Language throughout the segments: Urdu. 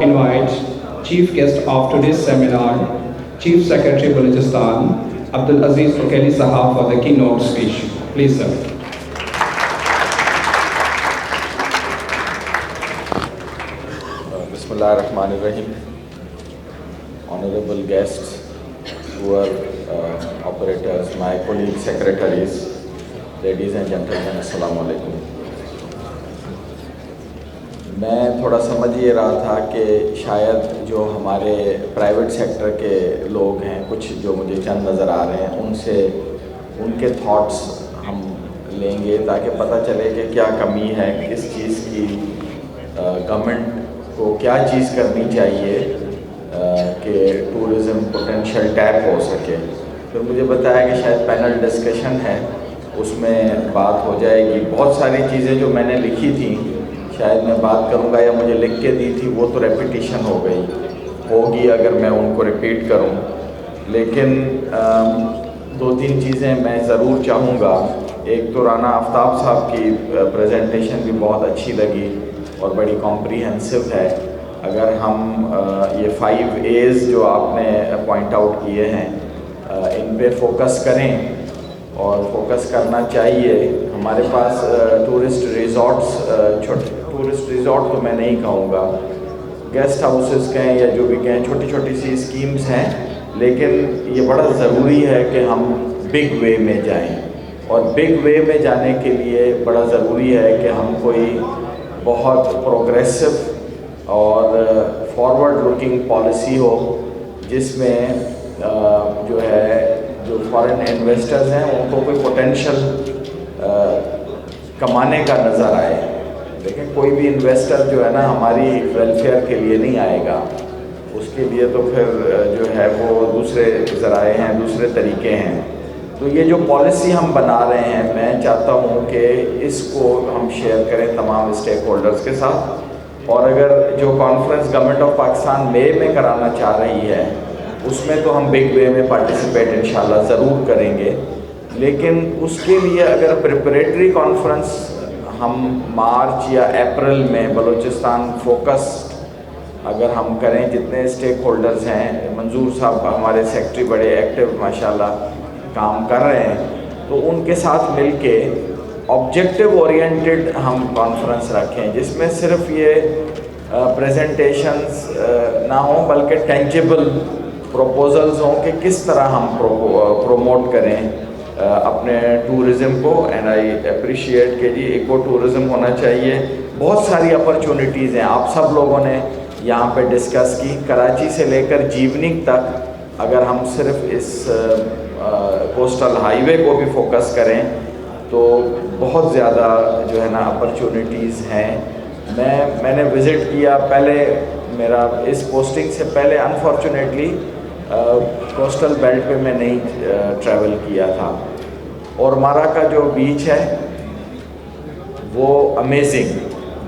Invite Chief Guest of today's seminar, Chief Secretary Balochistan, Abdul Aziz Ukeli Sahab for the keynote speech. Please, sir. Bismillah ar-Rahman ar-Rahim. Honorable guests, tour operators, my colleagues, secretaries, ladies and gentlemen, Assalamu alaikum. میں تھوڑا سمجھ یہ رہا تھا کہ شاید جو ہمارے پرائیویٹ سیکٹر کے لوگ ہیں کچھ جو مجھے چند نظر آ رہے ہیں ان سے ان کے تھاٹس ہم لیں گے تاکہ پتہ چلے کہ کیا کمی ہے، کس چیز کی گورنمنٹ کو کیا چیز کرنی چاہیے کہ ٹورزم پوٹینشیل ٹیپ ہو سکے. پھر مجھے بتایا کہ شاید پینل ڈسکشن ہے، اس میں بات ہو جائے گی. بہت ساری چیزیں جو میں نے لکھی تھیں شاید میں بات کروں گا یا مجھے لکھ کے دی تھی وہ تو ریپیٹیشن ہوگی اگر میں ان کو ریپیٹ کروں، لیکن دو تین چیزیں میں ضرور چاہوں گا. ایک تو رانا آفتاب صاحب کی پریزنٹیشن بھی بہت اچھی لگی اور بڑی کمپریہنسو ہے. اگر ہم یہ 5 A's جو آپ نے پوائنٹ آؤٹ کیے ہیں ان پہ فوکس کریں، اور فوکس کرنا چاہیے. ہمارے پاس ٹورسٹ ریزورٹ تو میں نہیں کہوں گا، گیسٹ ہاؤسز کہیں یا جو بھی کہیں، چھوٹی چھوٹی سی اسکیمز ہیں، لیکن یہ بڑا ضروری ہے کہ ہم بگ وے میں جائیں. اور بگ وے میں جانے کے لیے بڑا ضروری ہے کہ ہم کوئی بہت پروگریسو اور فارورڈ لکنگ پالیسی ہو جس میں جو فارن انویسٹرز ہیں ان کو کوئی پوٹینشیل کمانے کا نظر آئے. لیکن کوئی بھی انویسٹر جو ہے نا ہماری ویلفیئر کے لیے نہیں آئے گا، اس کے لیے تو پھر جو ہے وہ دوسرے ذرائع ہیں، دوسرے طریقے ہیں. تو یہ جو پالیسی ہم بنا رہے ہیں میں چاہتا ہوں کہ اس کو ہم شیئر کریں تمام اسٹیک ہولڈرز کے ساتھ. اور اگر جو کانفرنس گورنمنٹ آف پاکستان مئی میں کرانا چاہ رہی ہے اس میں تو ہم بگ وے میں پارٹیسپیٹ انشاءاللہ ضرور کریں گے. لیکن اس کے لیے اگر پریپریٹری کانفرنس ہم مارچ یا اپریل میں بلوچستان فوکس اگر ہم کریں، جتنے اسٹیک ہولڈرز ہیں، منظور صاحب ہمارے سیکٹری بڑے ایکٹیو ماشاءاللہ کام کر رہے ہیں، تو ان کے ساتھ مل کے آبجیکٹیو اورینٹڈ ہم کانفرنس رکھیں جس میں صرف یہ پریزنٹیشنز نہ ہوں بلکہ ٹینجیبل پروپوزلز ہوں کہ کس طرح ہم پروموٹ کریں اپنے ٹورزم کو. اینڈ آئی اپریشیٹ کہ جی ایکو ٹورزم ہونا چاہیے. بہت ساری اپرچونیٹیز ہیں، آپ سب لوگوں نے یہاں پہ ڈسکس کی. کراچی سے لے کر جیونک تک اگر ہم صرف اس کوسٹل ہائی وے کو بھی فوکس کریں تو بہت زیادہ جو ہے نا اپرچونیٹیز ہیں. میں نے وزٹ کیا پہلے، میرا اس پوسٹنگ سے پہلے انفارچونیٹلی کوسٹل بیلٹ پہ میں نہیں ٹریول کیا تھا. اور مارا کا جو بیچ ہے وہ امیزنگ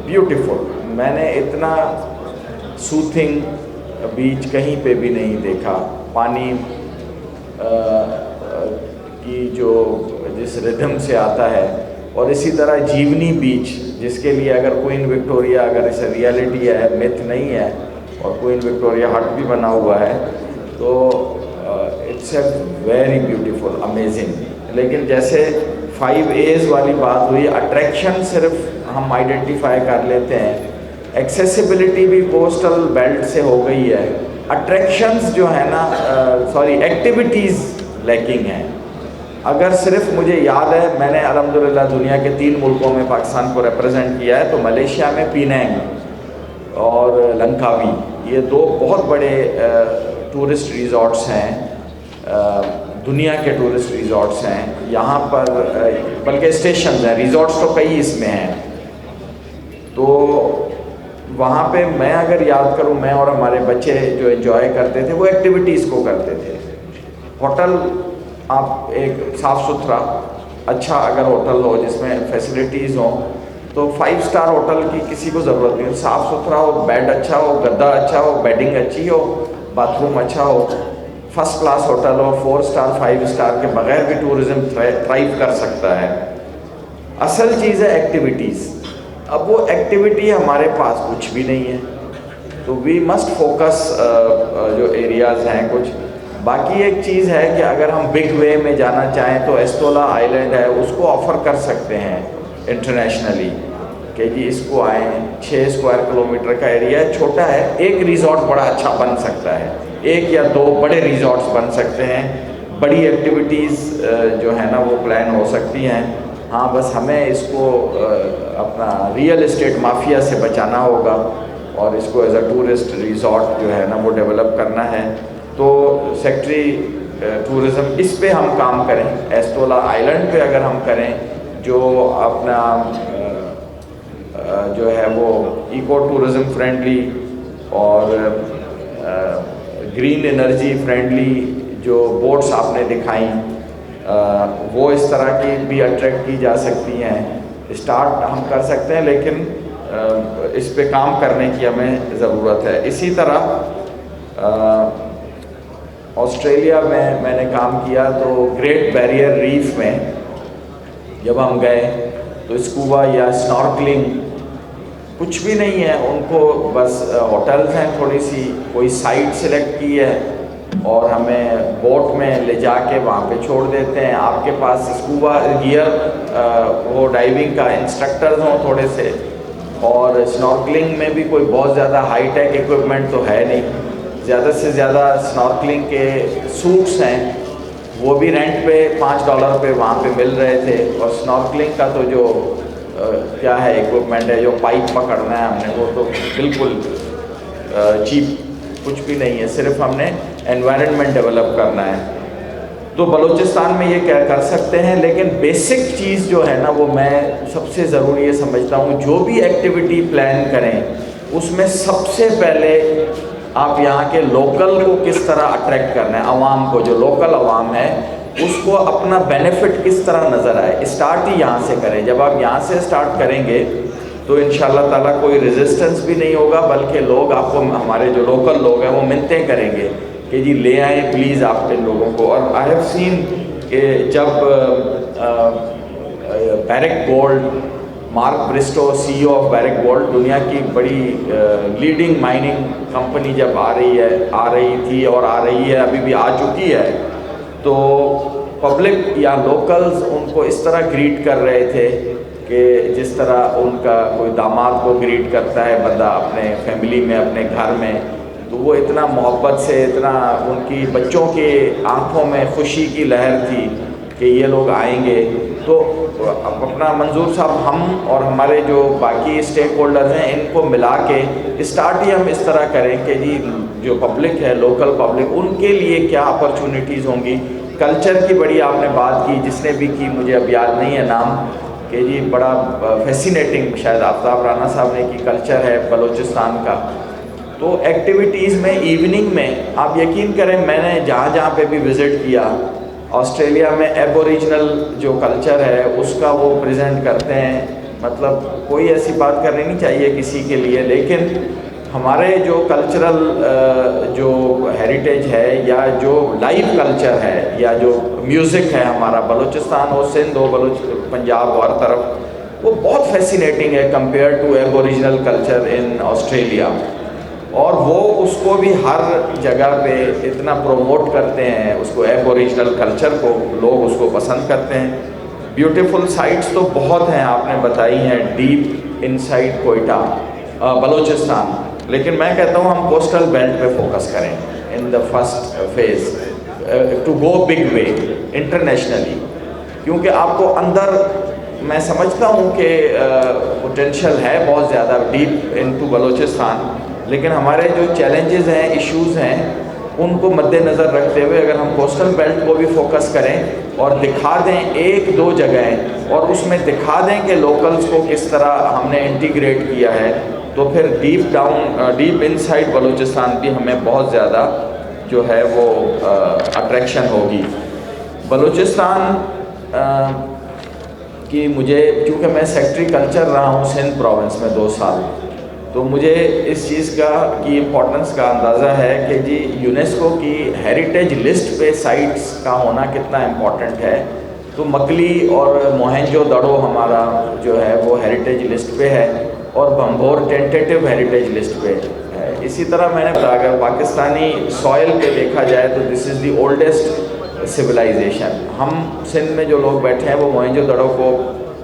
بیوٹیفل. میں نے اتنا سوتھنگ بیچ کہیں پہ بھی نہیں دیکھا. پانی کی جو جس ردھم سے آتا ہے، اور اسی طرح جیونی بیچ جس کے لیے اگر کوئن وکٹوریہ اگر اسے ریالٹی ہے، میتھ نہیں ہے، اور کوئن وکٹوریہ ہٹ بھی بنا ہوا ہے، تو it's a very beautiful amazing. لیکن جیسے 5 A's والی بات ہوئی، اٹریکشن صرف ہم آئیڈینٹیفائی کر لیتے ہیں. ایکسیسیبلٹی بھی کوسٹل بیلٹ سے ہو گئی ہے، اٹریکشنز جو ہے نا ایکٹیویٹیز لیکنگ ہیں. اگر صرف مجھے یاد ہے میں نے الحمدللہ دنیا کے 3 ملکوں میں پاکستان کو ریپرزینٹ کیا ہے، تو ملیشیا میں پینینگ اور لنکاوی، یہ 2 بہت بڑے ٹورسٹ ریزورٹس ہیں، دنیا کے ٹورسٹ ریزورٹس ہیں. یہاں پر بلکہ اسٹیشنز ہیں، ریزورٹس تو کئی اس میں ہیں. تو وہاں پہ میں اگر یاد کروں، میں اور ہمارے بچے جو انجوائے کرتے تھے وہ ایکٹیویٹیز کو کرتے تھے. ہوٹل آپ ایک صاف ستھرا اچھا اگر ہوٹل ہو جس میں فیسلٹیز ہوں، تو 5 اسٹار ہوٹل کی کسی کو ضرورت نہیں. صاف ستھرا ہو، بیڈ اچھا ہو، گدا اچھا ہو، بیڈنگ اچھی ہو، باتھ روم اچھا ہو، فرسٹ کلاس ہوٹل ہو. 4 اسٹار 5 اسٹار کے بغیر بھی ٹورزم تھرائیو کر سکتا ہے. اصل چیز ہے ایکٹیویٹیز. اب وہ ایکٹیویٹی ہمارے پاس کچھ بھی نہیں ہے. تو وی مسٹ فوکس جو ایریاز ہیں کچھ. باقی ایک چیز ہے کہ اگر ہم بگ وے میں جانا چاہیں تو ایستولا آئی لینڈ ہے, اس کو آفر کر سکتے ہیں انٹرنیشنلی کہ جی اس کو آئیں. 6 اسکوائر کلومیٹر کا ایریا ہے, چھوٹا ہے, ایک ریزورٹ بڑا اچھا بن سکتا ہے, 1 یا 2 بڑے ریزورٹس بن سکتے ہیں, بڑی ایکٹیویٹیز جو ہے نا وہ پلان ہو سکتی ہیں. ہاں بس ہمیں اس کو اپنا ریئل اسٹیٹ مافیا سے بچانا ہوگا اور اس کو ایز اے ٹورسٹ ریزورٹ جو ہے نا وہ ڈیولپ کرنا ہے. تو سیکٹری ٹورزم اس پہ ہم کام کریں. ایستولا آئی لینڈ پہ اگر ہم کریں جو اپنا جو ہے وہ ایکو ٹورزم فرینڈلی اور گرین انرجی فرینڈلی جو بوٹس آپ نے دکھائیں وہ اس طرح کی بھی اٹریکٹ کی جا سکتی ہیں. اسٹارٹ ہم کر سکتے ہیں لیکن اس پہ کام کرنے کی ہمیں ضرورت ہے. اسی طرح آسٹریلیا میں نے کام کیا تو گریٹ بیریئر ریف میں جب ہم گئے تو اسکوبا یا اسنارکلنگ کچھ بھی نہیں ہے ان کو, بس ہوٹلز ہیں, تھوڑی سی کوئی سائٹ سلیکٹ کی ہے اور ہمیں بوٹ میں لے جا کے وہاں پہ چھوڑ دیتے ہیں. آپ کے پاس اسکوبا گیئر وہ ڈائیونگ کا انسٹرکٹرز ہوں تھوڑے سے, اور اسنارکلنگ میں بھی کوئی بہت زیادہ ہائی ٹیک ایکوپمنٹ تو ہے نہیں. زیادہ سے زیادہ اسنارکلنگ کے سوٹس ہیں وہ بھی رینٹ پہ $5 پہ وہاں پہ مل رہے تھے, اور اسنارکلنگ کا تو جو کیا ہے ایکوپمنٹ ہے, جو پائپ پکڑنا ہے ہم نے, وہ تو بالکل چیپ کچھ بھی نہیں ہے, صرف ہم نے انوائرنمنٹ ڈیولپ کرنا ہے. تو بلوچستان میں یہ کیا کر سکتے ہیں, لیکن بیسک چیز جو ہے نا وہ میں سب سے ضروری یہ سمجھتا ہوں, جو بھی ایکٹیویٹی پلان کریں اس میں سب سے پہلے آپ یہاں کے لوکل کو کس طرح اٹریکٹ کرنا ہے, عوام کو, جو لوکل عوام ہے اس کو اپنا بینیفٹ کس طرح نظر آئے. اسٹارٹ ہی یہاں سے کریں. جب آپ یہاں سے اسٹارٹ کریں گے تو انشاءاللہ تعالیٰ کوئی ریزسٹنس بھی نہیں ہوگا, بلکہ لوگ آپ کو, ہمارے جو لوکل لوگ ہیں وہ منتیں کریں گے کہ جی لے آئیں پلیز آپ ان لوگوں کو. اور آئی ہیو سین کہ جب Barrick Gold, Mark Bristow CEO of Barrick Gold, دنیا کی بڑی لیڈنگ مائننگ کمپنی جب آ رہی تھی اور آ رہی ہے, ابھی بھی آ چکی ہے, تو پبلک یا لوکلز ان کو اس طرح گریٹ کر رہے تھے کہ جس طرح ان کا کوئی داماد کو گریٹ کرتا ہے بندہ اپنے فیملی میں, اپنے گھر میں. تو وہ اتنا محبت سے, اتنا ان کی بچوں کے آنکھوں میں خوشی کی لہر تھی کہ یہ لوگ آئیں گے. تو اپنا منظور صاحب, ہم اور ہمارے جو باقی اسٹیک ہولڈرز ہیں ان کو ملا کے اسٹارٹ ہی ہم اس طرح کریں کہ جی جو پبلک ہے, لوکل پبلک, ان کے لیے کیا اپرچونیٹیز ہوں گی. کلچر کی بڑی آپ نے بات کی, جس نے بھی کی مجھے اب یاد نہیں ہے نام, کہ جی بڑا فیسینیٹنگ شاید آفتاب رانا صاحب نے کی کلچر ہے بلوچستان کا. تو ایکٹیویٹیز میں ایوننگ میں آپ یقین کریں, میں نے جہاں پہ بھی وزٹ کیا آسٹریلیا میں, ایبوریجنل جو کلچر ہے اس کا وہ پریزنٹ کرتے ہیں. مطلب کوئی ایسی بات کرنی نہیں چاہیے کسی کے لیے, لیکن ہمارے جو کلچرل جو ہیریٹیج ہے یا جو لائیو کلچر ہے یا جو میوزک ہے ہمارا, بلوچستان ہو, سندھ ہو, پنجاب ہو, ہر طرف, وہ بہت فیسینیٹنگ ہے compare to aboriginal culture in Australia. اور وہ اس کو بھی ہر جگہ پہ اتنا پروموٹ کرتے ہیں اس کو, ایبوریجنل کلچر کو, لوگ اس کو پسند کرتے ہیں. بیوٹیفل سائٹس تو بہت ہیں, آپ نے بتائی ہیں, deep in side Quetta, Balochistan, لیکن میں کہتا ہوں ہم کوسٹل بیلٹ پہ فوکس کریں in the first phase to go big way internationally. کیونکہ آپ کو اندر, میں سمجھتا ہوں کہ پوٹینشیل ہے بہت زیادہ ڈیپ ان ٹو بلوچستان, لیکن ہمارے جو چیلنجز ہیں, ایشوز ہیں, ان کو مد نظر رکھتے ہوئے اگر ہم کوسٹل بیلٹ کو بھی فوکس کریں اور دکھا دیں 1-2 جگہیں, اور اس میں دکھا دیں کہ لوکلز کو کس طرح ہم نے انٹیگریٹ کیا ہے, تو پھر ڈیپ ان سائڈ بلوچستان بھی ہمیں بہت زیادہ جو ہے وہ اٹریکشن ہوگی. بلوچستان کی مجھے, کیونکہ میں سیکٹری کلچر رہا ہوں سندھ پروونس میں 2 سال, تو مجھے اس چیز کی امپورٹنس کا اندازہ ہے کہ جی یونیسکو کی ہیریٹیج لسٹ پہ سائٹس کا ہونا کتنا امپورٹنٹ ہے. تو مکلی اور موہنجو دڑو ہمارا جو ہے وہ ہیریٹیج لسٹ پہ ہے, اور بھمبور ٹینٹیٹیو ہیریٹیج لسٹ پہ ہے. اسی طرح میں نے اگر پاکستانی سوائل پہ دیکھا جائے تو دس از دی اولڈسٹ سویلائزیشن. ہم سندھ میں جو لوگ بیٹھے ہیں وہ موہنجو دڑو کو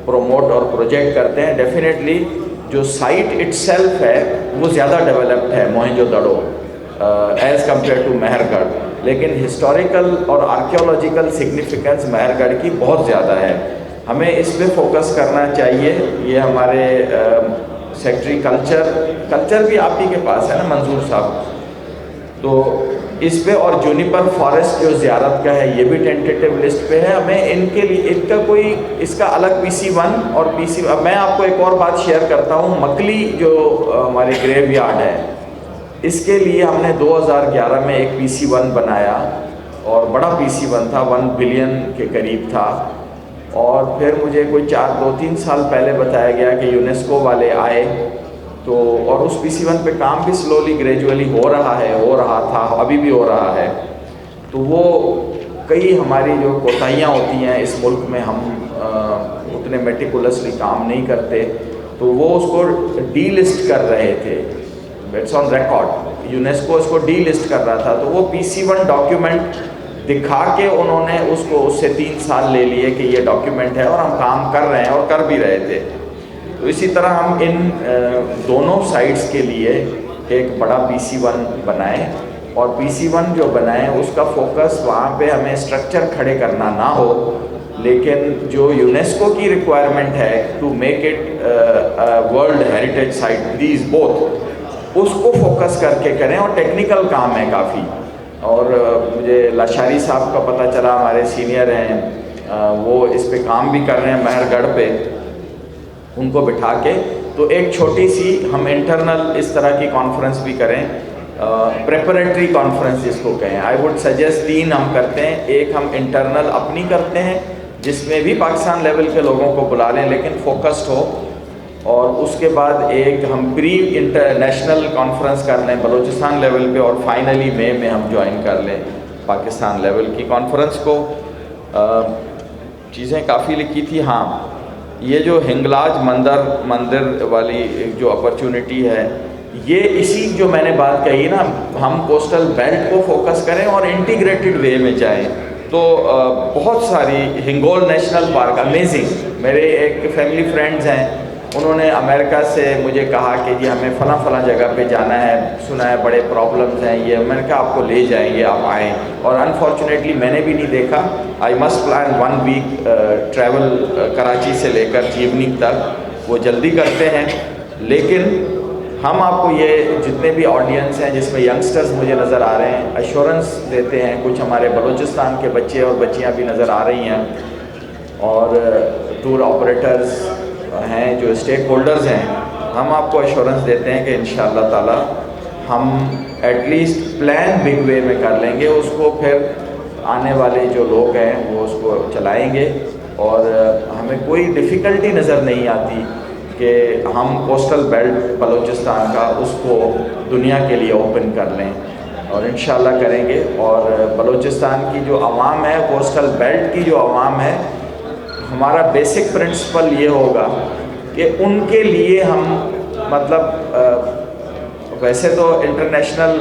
پروموٹ اور پروجیکٹ کرتے ہیں. ڈیفینیٹلی جو سائٹ اٹ سیلف ہے وہ زیادہ ڈیولپڈ ہے Mohenjo Daro as compare to Mehrgarh, لیکن ہسٹوریکل اور آرکیولوجیکل سگنیفیکنس مہر گڑھ کی بہت زیادہ ہے. ہمیں اس پہ فوکس کرنا چاہیے. یہ ہمارے سیکٹری کلچر بھی آپ ہی کے پاس ہے نا منظور صاحب, تو اس پہ اور جونیپر فارسٹ جو زیارت کا ہے یہ بھی ٹینٹیٹیو لسٹ پہ ہے. ہمیں ان کے لیے ان کا کوئی اس کا الگ PC1 اور اب میں آپ کو ایک اور بات شیئر کرتا ہوں. مکلی جو ہمارے گریو یارڈ ہے اس کے لیے ہم نے 2011 میں ایک PC1 بنایا اور بڑا PC1 تھا, 1 بلین کے قریب تھا. اور پھر مجھے کوئی 2-3 سال پہلے بتایا گیا کہ یونیسکو والے آئے تو, اور اس PC1 پہ کام بھی سلولی گریجولی ہو رہا تھا, ابھی بھی ہو رہا ہے. تو وہ کئی ہماری جو کوتاہیاں ہوتی ہیں اس ملک میں, ہم اتنے میٹیکولسلی کام نہیں کرتے, تو وہ اس کو ڈی لسٹ کر رہے تھے. اٹس آن ریکارڈ, یونیسکو اس کو ڈی لسٹ کر رہا تھا. تو وہ PC1 ڈاکیومنٹ دکھا کے انہوں نے اس سے 3 سال لے لیے کہ یہ ڈاکیومنٹ ہے اور ہم کام کر رہے ہیں اور کر بھی رہے تھے. تو اسی طرح ہم ان دونوں سائٹس کے لیے ایک بڑا PC1 بنائیں, اور PC1 جو بنائیں اس کا فوکس وہاں پہ ہمیں اسٹرکچر کھڑے کرنا نہ ہو, لیکن جو یونیسکو کی ریکوائرمنٹ ہے to make it world heritage site, these both, اس کو فوکس کر کے کریں. اور ٹیکنیکل کام ہے کافی. اور مجھے لاشاری صاحب کا پتہ چلا, ہمارے سینئر ہیں, وہ اس پہ کام بھی کر رہے ہیں مہر گڑھ پہ, ان کو بٹھا کے. تو ایک چھوٹی سی ہم انٹرنل اس طرح کی کانفرنس بھی کریں, پریپریٹری کانفرنس جس کو کہیں. آئی وڈ سجیسٹ 3 ہم کرتے ہیں. ایک ہم انٹرنل اپنی کرتے ہیں جس میں بھی پاکستان لیول کے لوگوں کو بلا لیں لیکن فوکسڈ ہو, اور اس کے بعد ایک ہم پری انٹرنیشنل کانفرنس کر لیں بلوچستان لیول پہ, اور فائنلی مئی میں ہم جوائن کر لیں پاکستان لیول کی کانفرنس کو. چیزیں کافی لکھی تھی. ہاں, یہ جو ہنگلاج مندر والی جو اپرچونٹی ہے, یہ اسی جو میں نے بات کہی نا, ہم کوسٹل بیلٹ کو فوکس کریں اور انٹیگریٹڈ وے میں جائیں. تو بہت ساری ہنگول نیشنل پارک امیزنگ. میرے ایک فیملی فرینڈز ہیں, انہوں نے امریکہ سے مجھے کہا کہ جی ہمیں فلاں جگہ پہ جانا ہے, سنا ہے بڑے پرابلمز ہیں یہ. میں نے کہا آپ کو لے جائیں گے, آپ آئیں. اور انفارچونیٹلی میں نے بھی نہیں دیکھا. I must plan 1 week travel Karachi سے لے کر ایوننگ تک, وہ جلدی کرتے ہیں. لیکن ہم آپ کو یہ جتنے بھی آڈینس ہیں جس میں ینگسٹرز مجھے نظر آ رہے ہیں, ایشورنس دیتے ہیں. کچھ ہمارے بلوچستان کے بچے اور بچیاں بھی نظر آ رہی ہیں, اور ٹور آپریٹرز ہیں جو اسٹیک ہولڈرز ہیں. ہم آپ کو ایشورنس دیتے ہیں کہ انشاءاللہ تعالی ہم at least plan big way میں کر لیں گے. اس کو پھر آنے والے جو لوگ ہیں وہ اس کو چلائیں گے, اور ہمیں کوئی ڈیفیکلٹی نظر نہیں آتی کہ ہم کوسٹل بیلٹ بلوچستان کا اس کو دنیا کے لیے اوپن کر لیں, اور انشاءاللہ کریں گے. اور بلوچستان کی جو عوام ہے, کوسٹل بیلٹ کی جو عوام ہے, ہمارا بیسک پرنسپل یہ ہوگا کہ ان کے لیے ہم مطلب ویسے تو انٹرنیشنل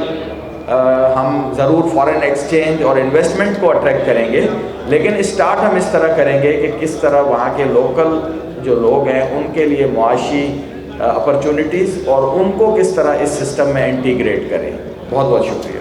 ہم ضرور فارن ایکسچینج اور انویسٹمنٹ کو اٹریکٹ کریں گے, لیکن اسٹارٹ ہم اس طرح کریں گے کہ کس طرح وہاں کے لوکل جو لوگ ہیں ان کے لیے معاشی اپرچونٹیز اور ان کو کس طرح اس سسٹم میں انٹیگریٹ کریں. بہت بہت شکریہ.